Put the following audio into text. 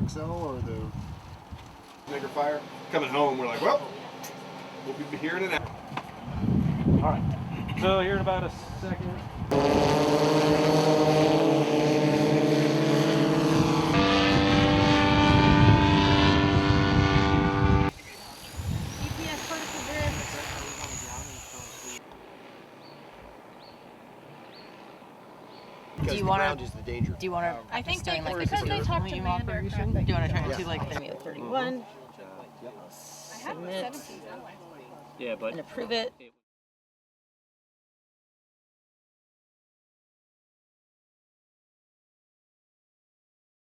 XL or the Bigger fire. Coming home, we're like, well, we'll be here in an hour. All right. So here in about a second. because you the wanna- ground is the danger. Do you want to? I think doing they, like because they talk to volume manned operation? aircraft. Do you want to try Yeah. to do like maybe a 31? I have a Submit 17. Yeah, but and approve it.